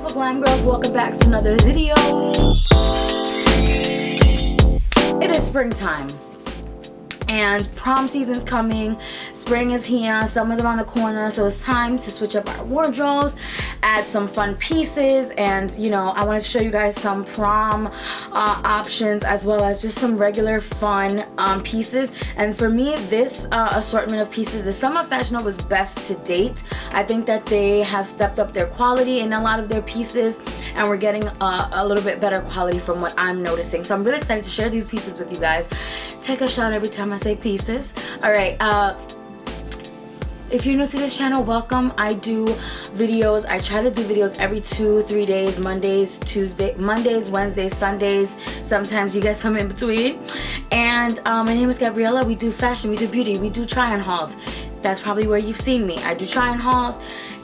beautiful glam girls, welcome back to another video. It is springtime and prom season's coming. Spring is here, summer's around the corner, so it's time to switch up our wardrobes, add some fun pieces, and you know, I wanted to show you guys some prom options as well as just some regular fun pieces. And for me, this assortment of pieces is some of Fashion Nova's best to date. I think that they have stepped up their quality in a lot of their pieces, and we're getting a little bit better quality from what I'm noticing. So I'm really excited to share these pieces with you guys. Take a shot every time I say pieces. All right. If you're new to this channel, welcome. I do videos. I try to do videos every 2-3 days. Mondays, Wednesdays, Sundays. Sometimes you get some in between. And my name is Gabriella. We do fashion, we do beauty, we do try-on hauls. That's probably where you've seen me. I do try-on hauls,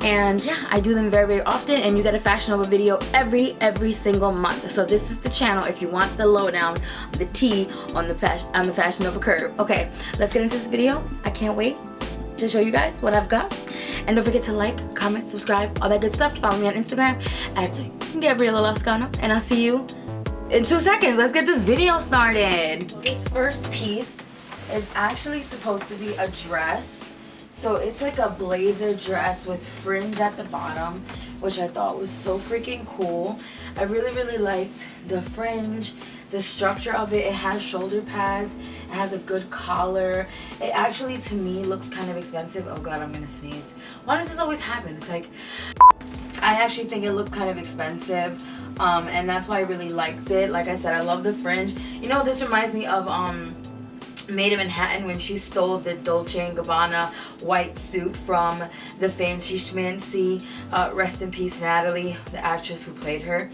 and yeah, I do them very, very often. And you get a Fashion Nova video every single month. So this is the channel if you want the lowdown, the tea on the Fashion Nova curve. Okay, let's get into this video. I can't wait to show you guys what I've got. And don't forget to like, comment, subscribe, all that good stuff. Follow me on Instagram at Gabriella Lascano, and I'll see you in 2 seconds. Let's get this video started. This first piece is actually supposed to be a dress. So it's like a blazer dress with fringe at the bottom, which I thought was so freaking cool. I really liked the fringe, the structure of it. It has shoulder pads, it has a good collar. It actually, to me, looks kind of expensive. Oh god, I'm gonna sneeze. Why does this always happen? It's like, I actually think it looked kind of expensive, and that's why I really liked it. Like I said, I love the fringe. You know, this reminds me of Made in Manhattan when she stole the Dolce & Gabbana white suit from the famed Schmincy. Rest in peace, Natalie, the actress who played her.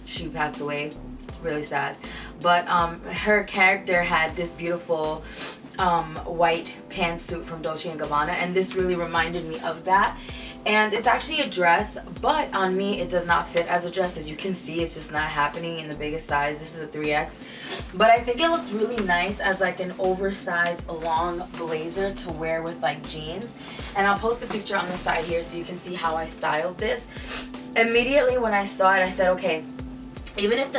She passed away. Really sad. But her character had this beautiful white pantsuit from Dolce & Gabbana, and this really reminded me of that. And it's actually a dress, but on me it does not fit as a dress. As you can see, it's just not happening in the biggest size. This is a 3X, but I think it looks really nice as like an oversized long blazer to wear with like jeans. And I'll post a picture on the side here so you can see how I styled this. Immediately when I saw it, I said, okay, even if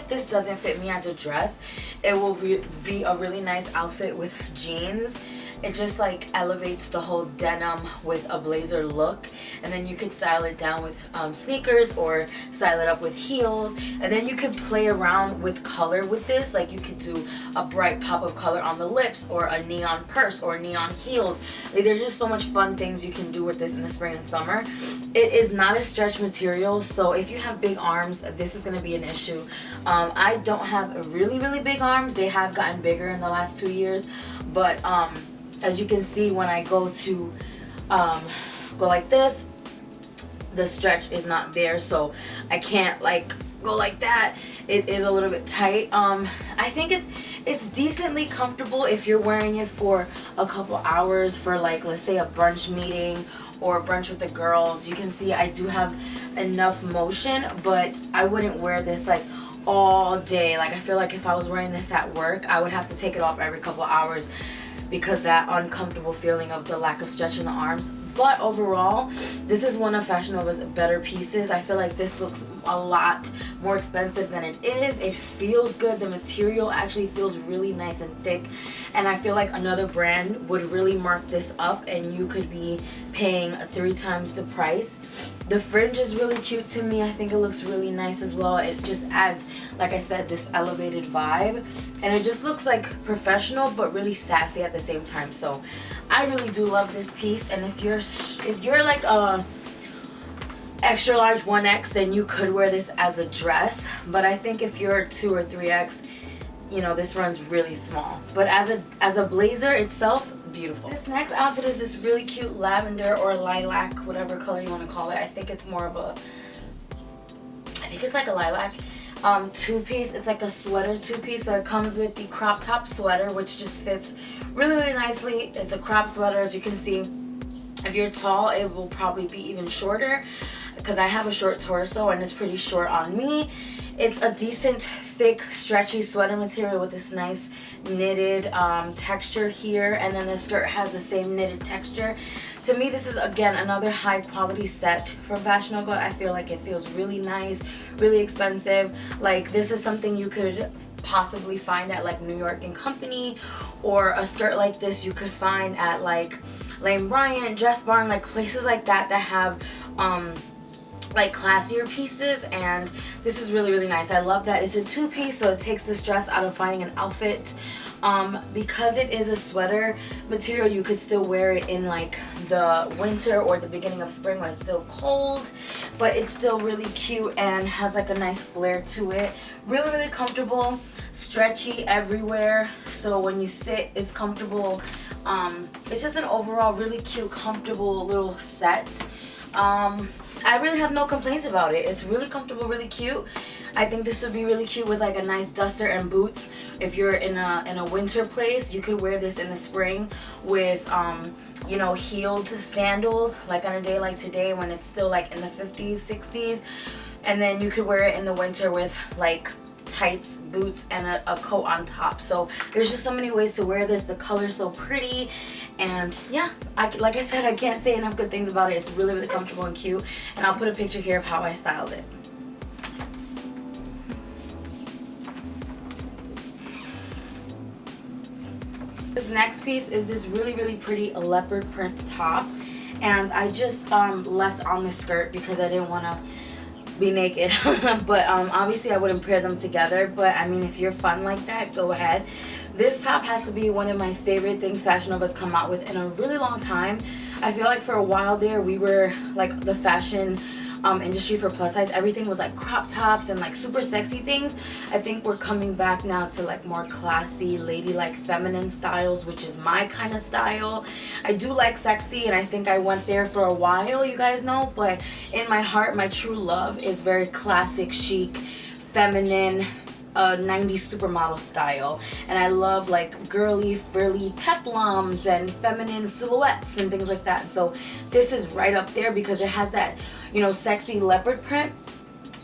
this doesn't fit me as a dress, it will be a really nice outfit with jeans. It just like elevates the whole denim with a blazer look, and then you could style it down with sneakers or style it up with heels, and then you could play around with color with this. Like you could do a bright pop of color on the lips, or a neon purse, or neon heels. Like there's just so much fun things you can do with this in the spring and summer. It is not a stretch material, so if you have big arms, this is going to be an issue. I don't have really big arms. They have gotten bigger in the last 2 years, but as you can see, when I go to go like this, the stretch is not there, so I can't like go like that. It is a little bit tight. I think it's decently comfortable if you're wearing it for a couple hours for, like, let's say a brunch meeting or brunch with the girls. You can see I do have enough motion, but I wouldn't wear this like all day. Like I feel like if I was wearing this at work, I would have to take it off every couple hours, because that uncomfortable feeling of the lack of stretch in the arms. But overall, this is one of Fashion Nova's better pieces. I feel like this looks a lot more expensive than it is. It feels good. The material actually feels really nice and thick, and I feel like another brand would really mark this up and you could be paying 3 times the price. The fringe is really cute to me. I think it looks really nice as well. It just adds, like I said, this elevated vibe, and it just looks like professional but really sassy at the same time. So I really do love this piece. And if you're like a extra large 1X, then you could wear this as a dress. But I think if you're 2 or 3X, you know, this runs really small. But as a blazer itself, beautiful. This next outfit is this really cute lavender or lilac, whatever color you want to call it. I think it's more of a, I think it's like a lilac two-piece. It's like a sweater two-piece, so it comes with the crop top sweater, which just fits really nicely. It's a crop sweater. As you can see, if you're tall, it will probably be even shorter, because I have a short torso and it's pretty short on me. It's a decent, thick, stretchy sweater material with this nice knitted texture here, and then the skirt has the same knitted texture. To me, this is again another high quality set from Fashion Nova. I feel like it feels really nice, really expensive. Like, this is something you could possibly find at like New York and Company, or a skirt like this you could find at like Lane Bryant, Dress Barn, like places like that that have like classier pieces. And this is really, really nice. I love that it's a two-piece, so it takes the stress out of finding an outfit. Because it is a sweater material, you could still wear it in like the winter or the beginning of spring when it's still cold, but it's still really cute and has like a nice flare to it. Really, really comfortable, stretchy everywhere, so when you sit it's comfortable. It's just an overall really cute, comfortable little set. I really have no complaints about it. It's really comfortable, really cute. I think this would be really cute with like a nice duster and boots. If you're in a winter place, you could wear this in the spring with you know, heeled sandals, like on a day like today when it's still like in the 50s, 60s. And then you could wear it in the winter with like tights, boots, and a coat on top. So there's just so many ways to wear this. The color's so pretty, and yeah, like I said, I can't say enough good things about it. It's really, really comfortable and cute, and I'll put a picture here of how I styled it. This next piece is this really, really pretty leopard print top, and I just left on the skirt because I didn't want to be naked. But obviously I wouldn't pair them together, but I mean, if you're fun like that, go ahead. This top has to be one of my favorite things Fashion Nova's come out with in a really long time. I feel like for a while there, we were like the fashion industry for plus size. Everything was like crop tops and like super sexy things. I think we're coming back now to like more classy, ladylike, feminine styles, which is my kind of style. I do like sexy, and I think I went there for a while, you guys know, but in my heart, my true love is very classic, chic, feminine, 90s supermodel style. And I love like girly, frilly peplums and feminine silhouettes and things like that. So this is right up there because it has that, you know, sexy leopard print,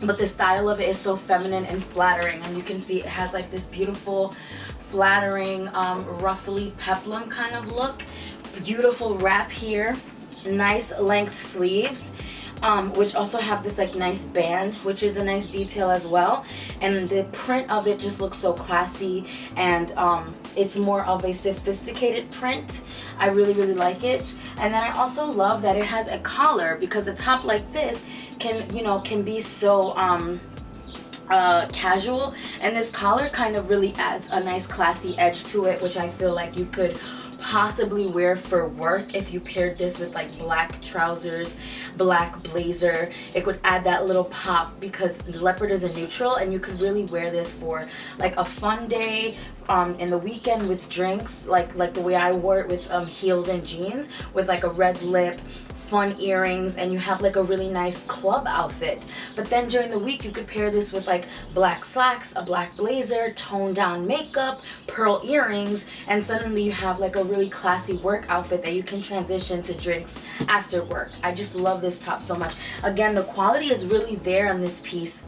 but the style of it is so feminine and flattering. And you can see it has like this beautiful, flattering, ruffly peplum kind of look. Beautiful wrap here, nice length sleeves, which also have this like nice band, which is a nice detail as well. And the print of it just looks so classy, and it's more of a sophisticated print. I really, really like it. And then I also love that it has a collar, because a top like this can, you know, can be so casual, and this collar kind of really adds a nice classy edge to it, which I feel like you could possibly wear for work if you paired this with like black trousers, black blazer. It could add that little pop because leopard is a neutral, and you could really wear this for like a fun day in the weekend with drinks, like the way I wore it with heels and jeans with like a red lip, fun earrings, and you have like a really nice club outfit. But then during the week you could pair this with like black slacks, a black blazer, toned down makeup, pearl earrings, and suddenly you have like a really classy work outfit that you can transition to drinks after work. I just love this top so much. Again, the quality is really there on this piece.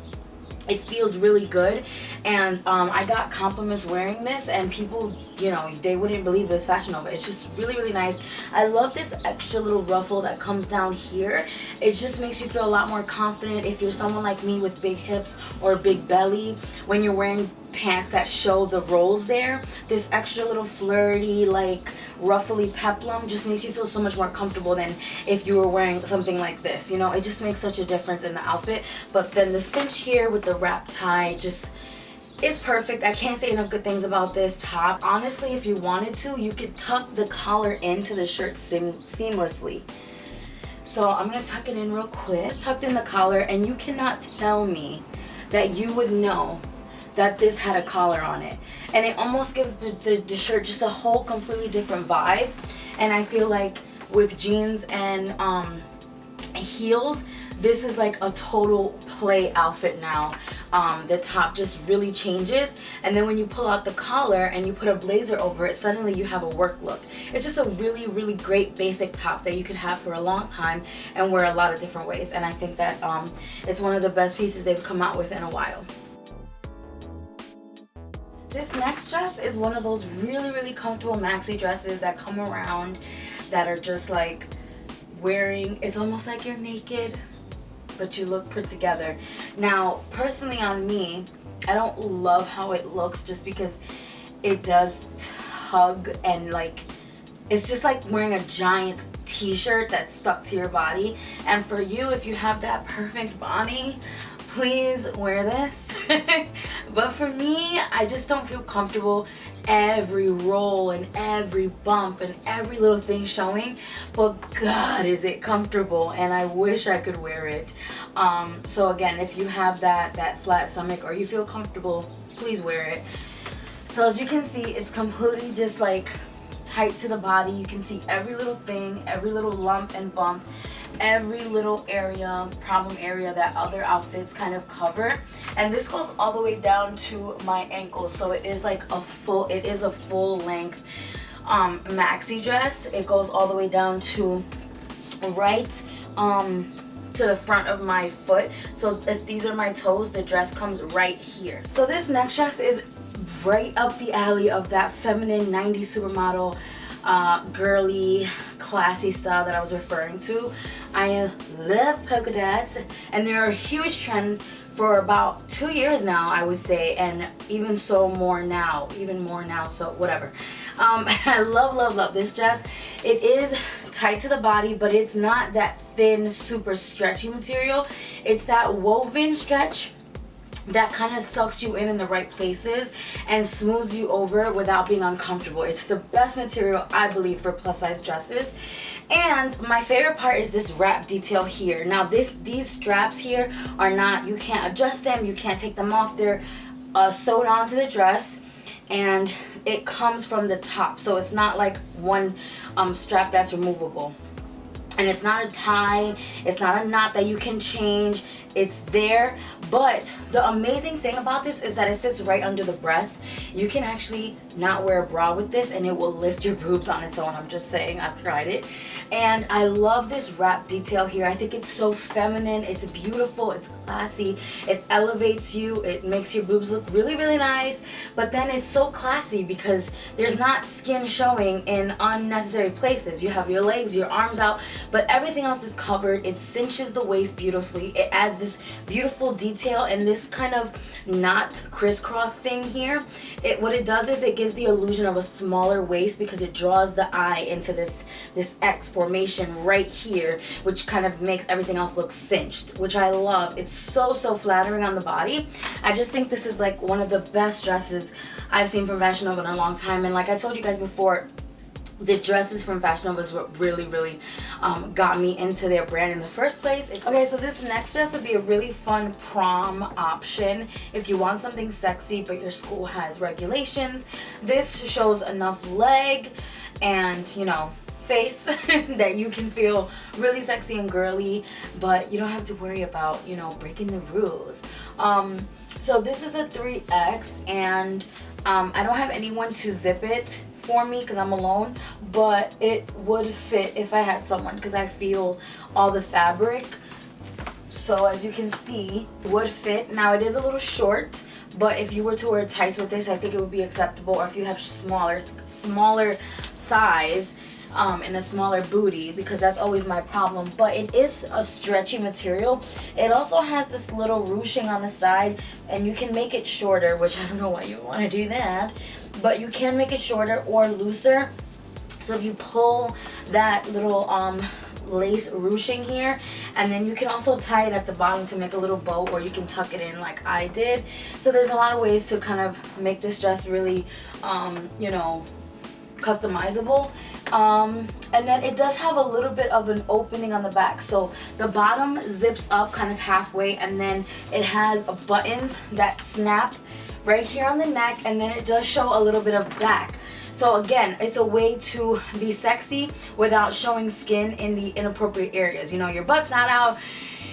It feels really good, and I got compliments wearing this, and people, you know, they wouldn't believe it was Fashion Nova. It's just really, really nice. I love this extra little ruffle that comes down here. It just makes you feel a lot more confident if you're someone like me with big hips or big belly. When you're wearing pants that show the rolls there, this extra little flirty, like ruffly peplum just makes you feel so much more comfortable than if you were wearing something like this. You know, it just makes such a difference in the outfit. But then the cinch here with the wrap tie, just, it's perfect. I can't say enough good things about this top. Honestly, if you wanted to, you could tuck the collar into the shirt seamlessly. So I'm gonna tuck it in real quick. It's tucked in the collar, and you cannot tell me that you would know that this had a collar on it, and it almost gives the shirt just a whole completely different vibe. And I feel like with jeans and heels, this is like a total play outfit now. The top just really changes, and then when you pull out the collar and you put a blazer over it, suddenly you have a work look. It's just a really, really great basic top that you could have for a long time and wear a lot of different ways. And I think that it's one of the best pieces they've come out with in a while. This next dress is one of those really comfortable maxi dresses that come around that are just like wearing, it's almost like you're naked, but you look put together. Now, personally on me, I don't love how it looks just because it does tug and like, it's just like wearing a giant t-shirt that's stuck to your body. And for you, if you have that perfect body, please wear this. But for me, I just don't feel comfortable every roll and every bump and every little thing showing. But God, is it comfortable, and I wish I could wear it. So again, if you have that flat stomach or you feel comfortable, please wear it. So as you can see, it's completely just like tight to the body. You can see every little thing, every little lump and bump, every little area, problem area that other outfits kind of cover. And this goes all the way down to my ankles, so it is like a full, it is a full length maxi dress. It goes all the way down to right to the front of my foot. So if these are my toes, the dress comes right here. So this next dress is right up the alley of that feminine 90s supermodel girly classy style that I was referring to. I love polka dots, and they're a huge trend for about 2 years now, I would say, and even more now, so whatever. I love this dress. It is tight to the body, but it's not that thin, super stretchy material. It's that woven stretch that kind of sucks you in the right places and smooths you over without being uncomfortable. It's the best material, I believe, for plus size dresses. And my favorite part is this wrap detail here. Now these straps here are not, you can't adjust them, you can't take them off. They're sewed onto the dress, and it comes from the top, so it's not like one strap that's removable. And it's not a tie, it's not a knot that you can change, it's there. But the amazing thing about this is that it sits right under the breast. You can actually not wear a bra with this and it will lift your boobs on its own. I'm just saying, I've tried it. And I love this wrap detail here. I think it's so feminine, it's beautiful, it's classy, it elevates you, it makes your boobs look really nice. But then it's so classy because there's not skin showing in unnecessary places. You have your legs, your arms out, but everything else is covered. It cinches the waist beautifully. It adds this beautiful detail and this kind of knot crisscross thing here. What it does is it gives the illusion of a smaller waist because it draws the eye into this X formation right here, which kind of makes everything else look cinched, which I love. It's so flattering on the body. I just think this is like one of the best dresses I've seen from Fashion Nova in a long time. And like I told you guys before, the dresses from Fashion Nova is what really got me into their brand in the first place. Okay, so this next dress would be a really fun prom option if you want something sexy but your school has regulations. This shows enough leg and, you know, face that you can feel really sexy and girly, but you don't have to worry about, you know, breaking the rules. So this is a 3X, and I don't have anyone to zip it for me because I'm alone, but it would fit if I had someone because I feel all the fabric. So as you can see, it would fit. Now it is a little short, but if you were to wear tights with this, I think it would be acceptable. Or if you have smaller thighs and a smaller booty, because that's always my problem. But it is a stretchy material. It also has this little ruching on the side, and you can make it shorter, which I don't know why you want to do that, but you can make it shorter or looser. So if you pull that little lace ruching here, and then you can also tie it at the bottom to make a little bow, or you can tuck it in like I did. So there's a lot of ways to kind of make this dress really you know, customizable. And then it does have a little bit of an opening on the back, so the bottom zips up kind of halfway, and then it has buttons that snap right here on the neck, and then it does show a little bit of back. So again, it's a way to be sexy without showing skin in the inappropriate areas. You know, your butt's not out,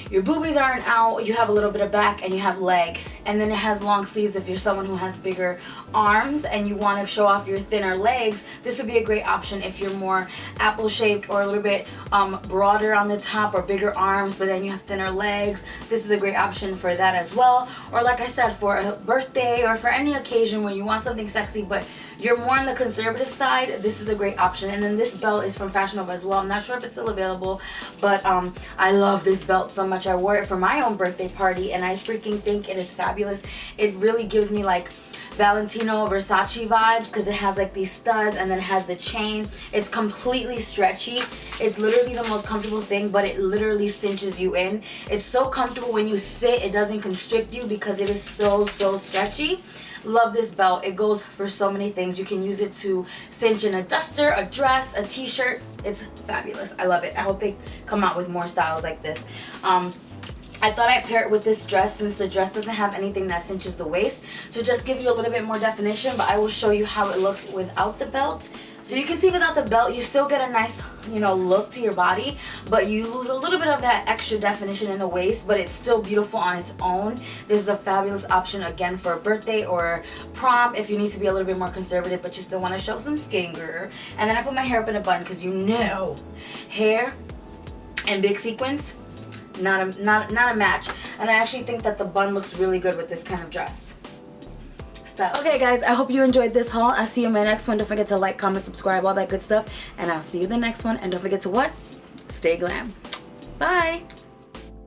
your boobies aren't out, you have a little bit of back, and you have leg and then it has long sleeves if you're someone who has bigger arms and you want to show off your thinner legs. This would be a great option if you're more apple shaped or a little bit broader on the top or bigger arms, but then you have thinner legs. This is a great option for that as well. Or like I said, for a birthday or for any occasion when you want something sexy but you're more on the conservative side, this is a great option. And then this belt is from Fashion Nova as well. I'm not sure if it's still available, but I love this belt so much. I wore it for my own birthday party and I freaking think it is fabulous. It really gives me like Valentino Versace vibes because it has like these studs and then it has the chain. It's completely stretchy. It's literally the most comfortable thing, but it literally cinches you in. It's so comfortable when you sit. It doesn't constrict you because it is so stretchy. Love this belt. It goes for so many things. You can use it to cinch in a duster, a dress, a t-shirt. It's fabulous. I love it. I hope they come out with more styles like this. I thought I'd pair it with this dress since the dress doesn't have anything that cinches the waist. So just give you a little bit more definition, but I will show you how it looks without the belt. So you can see without the belt, you still get a nice, you know, look to your body, but you lose a little bit of that extra definition in the waist, but it's still beautiful on its own. This is a fabulous option, again, for a birthday or prom if you need to be a little bit more conservative, but you still want to show some skin, girl. And then I put my hair up in a bun because you know, hair and big sequins, not a match. And I actually think that the bun looks really good with this kind of dress. Okay guys, I hope you enjoyed this haul. I'll see you in my next one. Don't forget to like, comment, subscribe, all that good stuff. And I'll see you in the next one. And don't forget to what? Stay glam. Bye.